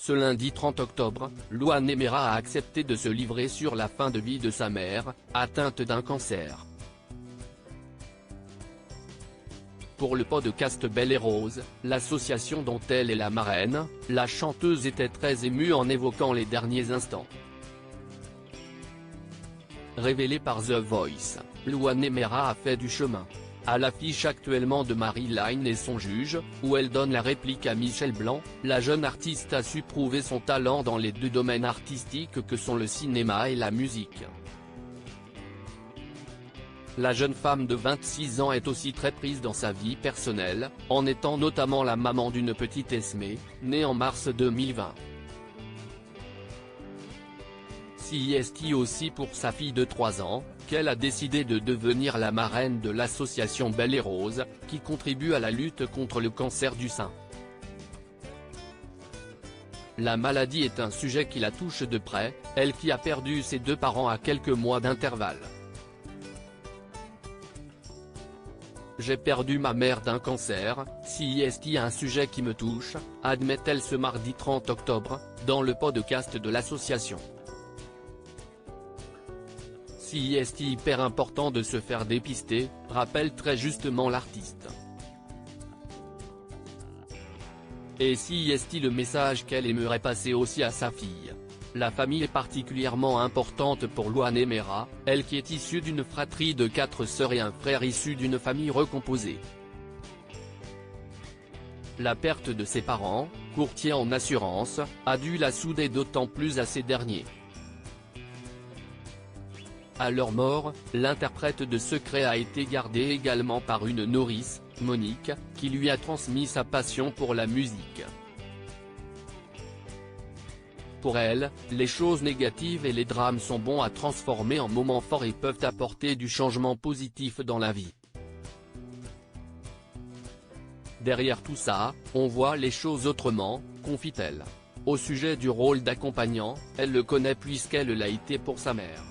Ce lundi 30 octobre, Louane Emera a accepté de se livrer sur la fin de vie de sa mère, atteinte d'un cancer. Pour le podcast Belle et Rose, l'association dont elle est la marraine, la chanteuse était très émue en évoquant les derniers instants. Révélée par The Voice, Louane Emera a fait du chemin. À l'affiche actuellement de Marie-Line et son juge, où elle donne la réplique à Michel Blanc, la jeune artiste a su prouver son talent dans les deux domaines artistiques que sont le cinéma et la musique. La jeune femme de 26 ans est aussi très prise dans sa vie personnelle, en étant notamment la maman d'une petite Esmé, née en mars 2020. C'est aussi pour sa fille de 3 ans, qu'elle a décidé de devenir la marraine de l'association Belle et Rose, qui contribue à la lutte contre le cancer du sein. La maladie est un sujet qui la touche de près, elle qui a perdu ses 2 parents à quelques mois d'intervalle. J'ai perdu ma mère d'un cancer, c'est un sujet qui me touche, admet-elle ce mardi 30 octobre, dans le podcast de l'association. C'est hyper important de se faire dépister, rappelle très justement l'artiste. Et c'est le message qu'elle aimerait passer aussi à sa fille. La famille est particulièrement importante pour Louane Emera, elle qui est issue d'une fratrie de 4 sœurs et un frère issu d'une famille recomposée. La perte de ses parents, courtiers en assurance, a dû la souder d'autant plus à ces derniers. À leur mort, l'interprète de Secret a été gardée également par une nourrice, Monique, qui lui a transmis sa passion pour la musique. Pour elle, les choses négatives et les drames sont bons à transformer en moments forts et peuvent apporter du changement positif dans la vie. Derrière tout ça, on voit les choses autrement, confie-t-elle. Au sujet du rôle d'accompagnant, elle le connaît puisqu'elle l'a été pour sa mère.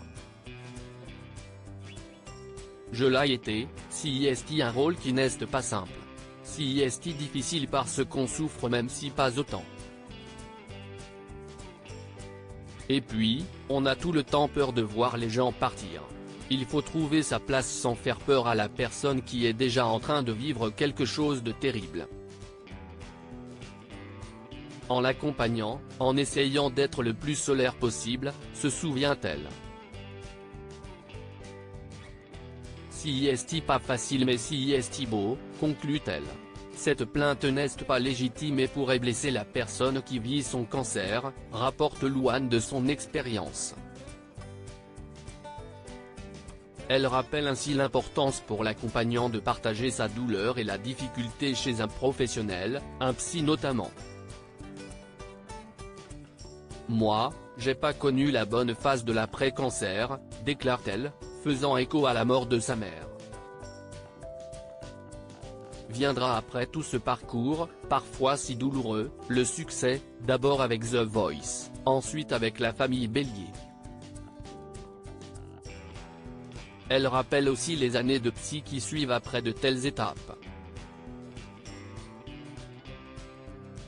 Je l'ai été, c'est un rôle qui n'est pas simple. C'est difficile parce qu'on souffre même si pas autant. Et puis, on a tout le temps peur de voir les gens partir. Il faut trouver sa place sans faire peur à la personne qui est déjà en train de vivre quelque chose de terrible. En l'accompagnant, en essayant d'être le plus solaire possible, se souvient-elle. C'est pas facile mais c'est beau, conclut-elle. Cette plainte n'est pas légitime et pourrait blesser la personne qui vit son cancer, rapporte Louane de son expérience. Elle rappelle ainsi l'importance pour l'accompagnant de partager sa douleur et la difficulté chez un professionnel, un psy notamment. Moi, j'ai pas connu la bonne phase de l'après-cancer, déclare-t-elle, faisant écho à la mort de sa mère. Viendra après tout ce parcours, parfois si douloureux, le succès, d'abord avec The Voice, ensuite avec la famille Bélier. Elle rappelle aussi les années de psy qui suivent après de telles étapes.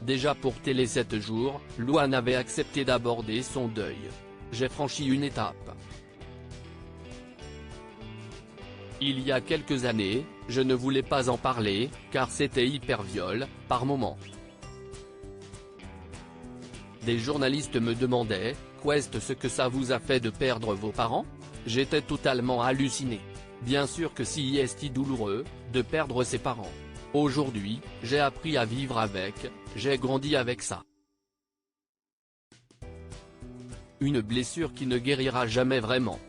Déjà pour Télé 7 jours, Louane avait accepté d'aborder son deuil. J'ai franchi une étape. Il y a quelques années, je ne voulais pas en parler, car c'était hyper viol, par moments. Des journalistes me demandaient, qu'est-ce que ça vous a fait de perdre vos parents? J'étais totalement halluciné. Bien sûr que c'est douloureux, de perdre ses parents. Aujourd'hui, j'ai appris à vivre avec, j'ai grandi avec ça. Une blessure qui ne guérira jamais vraiment.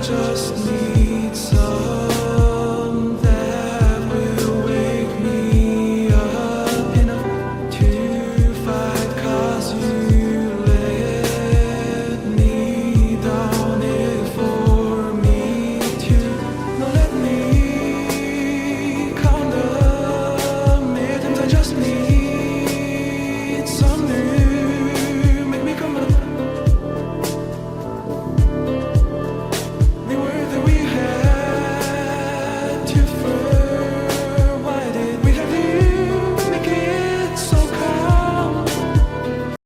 Just